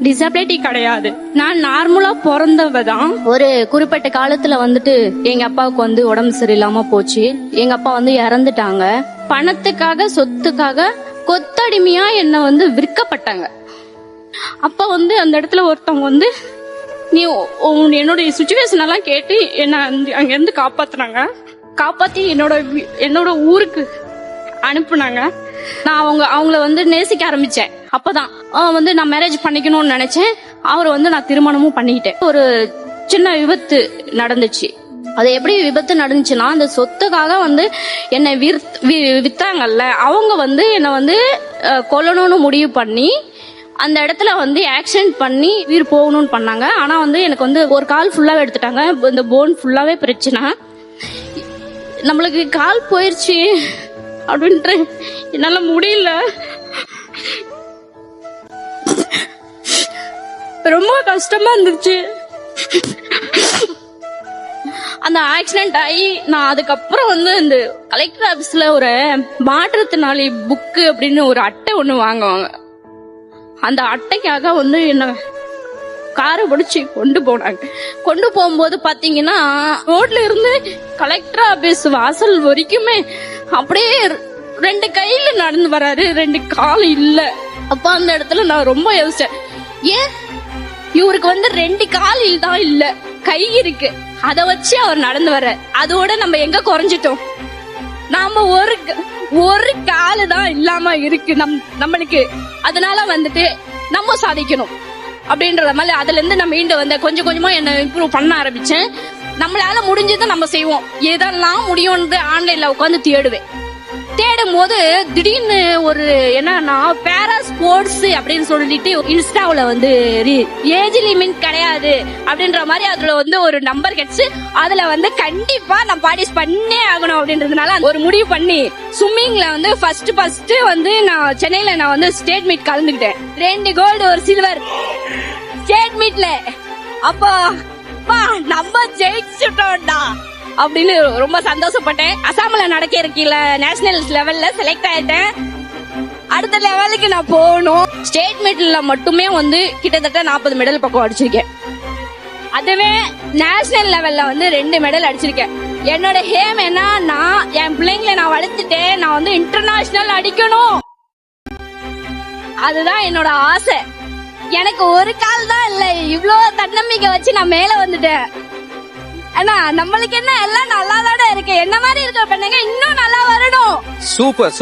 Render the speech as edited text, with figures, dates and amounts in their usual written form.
Disability கிடையாது. நான் நார்மலா பிறந்தவ தான். ஒரு குறிப்பிட்ட காலத்துல வந்துட்டு எங்க அப்பாவுக்கு வந்து உடம்பு சரியில்லாம போச்சு. எங்க அப்பா வந்து இறந்துட்டாங்க. பணத்துக்காக சொத்துக்காக கொத்தடிமையா என்ன வந்து விற்கப்பட்டாங்க. அப்ப வந்து அந்த இடத்துல ஒருத்தவங்க வந்து நீ என்னோட சுச்சுவேஷன் எல்லாம் கேட்டு என்ன அங்க இருந்து காப்பாத்தி என்னோட ஊருக்கு அனுப்புனாங்க. நான் அவங்கள வந்து நேசிக்க ஆரம்பிச்சேன். அப்பதான் வந்து நான் மேரேஜ் பண்ணிக்கணும்னு நினைச்சேன். அவரை வந்து நான் திருமணமும் பண்ணிக்கிட்டேன். ஒரு சின்ன விபத்து நடந்துச்சு. அது எப்படி விபத்து நடந்துச்சுன்னா, அந்த சொத்துக்காக வந்து என்னை வித்தாங்கல்ல, அவங்க வந்து என்னை வந்து கொல்லணும்னு முடிவு பண்ணி அந்த இடத்துல வந்து ஆக்சிடென்ட் பண்ணி உயிர் போகணும்னு பண்ணாங்க. ஆனா வந்து எனக்கு வந்து ஒரு கால் ஃபுல்லாவே எடுத்துட்டாங்க. இந்த போன் ஃபுல்லாவே பிரச்சனை. நம்மளுக்கு கால் போயிருச்சு அப்படின்ட்டு என்னால முடியல. ரொம்ப கஷ்டமா இருந்துச்சு. அந்த ஆக்சிடென்ட் ஆகி நான் அதுக்கப்புறம் வந்து இந்த கலெக்டர் ஆபீஸ்ல ஒரு மாற்றுத்திறனாளி புக்கு அப்படின்னு ஒரு அட்டை ஒண்ணு வாங்குவாங்க. அந்த அட்டைக்காக வந்து என்ன காரை பிடிச்சி கொண்டு போகும்போது பாத்தீங்கன்னா, ரோட்ல இருந்து கலெக்டர் ஆபீஸ் வாசல் வரைக்குமே அப்படியே 2 கையில நடந்து வராரு, 2 கால் இல்ல. அப்ப அந்த இடத்துல நான் ரொம்ப யோசிச்சேன், ஏன் இவருக்கு வந்து 2 கால் தான் இல்ல, கை இருக்கு, அத வச்சு அவர் நடந்து வர. அதோட நம்ம எங்க குறைஞ்சிட்டோம்? நாம ஒரு காலு தான் இல்லாம இருக்கு நம்மளுக்கு. அதனால வந்துட்டு நம்ம சாதிக்கணும் அப்படின்ற மாதிரி அதுல இருந்து நம்ம மீண்டு வந்த கொஞ்சம் கொஞ்சமா என்ன இம்ப்ரூவ் பண்ண ஆரம்பிச்சேன். நம்மளால முடிஞ்சதை நம்ம செய்வோம். எதெல்லாம் முடியும்னு ஆன்லைன்ல உட்காந்து தேடும் போது திடீர்னு ஒரு என்னன்னா பேரா ஸ்போர்ட்ஸ் அப்படின்னு சொல்லிட்டு இன்ஸ்டாவுல வந்து ஏஜ் லிமிட் கிடையாது அப்படின்ற மாதிரி அதுல வந்து ஒரு நம்பர் கிடைச்சு, அதுல வந்து கண்டிப்பா நான் பார்ட்டிசிபேட் பண்ணே ஆகணும் அப்படின்றதுனால ஒரு முடிவு பண்ணி ஸ்விம்மிங்ல வந்து ஃபர்ஸ்ட் வந்து நான் சென்னையில நான் வந்து ஸ்டேட் மீட் கலந்துக்கிட்டேன். 2 கோல்டு 1 சில்வர் ஸ்டேட் மீட்ல. அப்போ நம்ம ஜெயிச்சுட்டோம்டா அப்படின்னு ரொம்ப சந்தோஷப்பட்டேன். அசாம்ல நடக்க இருக்கீல நேஷனல் லெவல்ல செலக்ட் ஆயிட்டேன். அடுத்த லெவலுக்கு நான் போகணும். ஸ்டேட் மீட்ல மட்டுமே வந்து கிட்டத்தட்ட 40 மெடல் பக்கம் அடிச்சிருக்கேன். அதுவே நேஷனல் லெவல்ல வந்து 2 மெடல் அடிச்சிருக்கேன். என்னோட ஹேம் என்ன, நான் என் பிள்ளைங்களை நான் வளர்த்துட்டேன், நான் வந்து இன்டர்நேஷனல் அடிக்கணும், அதுதான் என்னோட ஆசை. எனக்கு ஒரு கால் தான் இல்ல, இவ்ளோ தன்னம்பிக்கை வச்சு நான் மேல வந்துட்டேன். ஆனா நம்மளுக்கு என்ன, எல்லாம் நல்லா தானே இருக்கு. என்ன மாதிரி இருக்க பண்ணுங்க, இன்னும் நல்லா வரணும். சூப்பர்.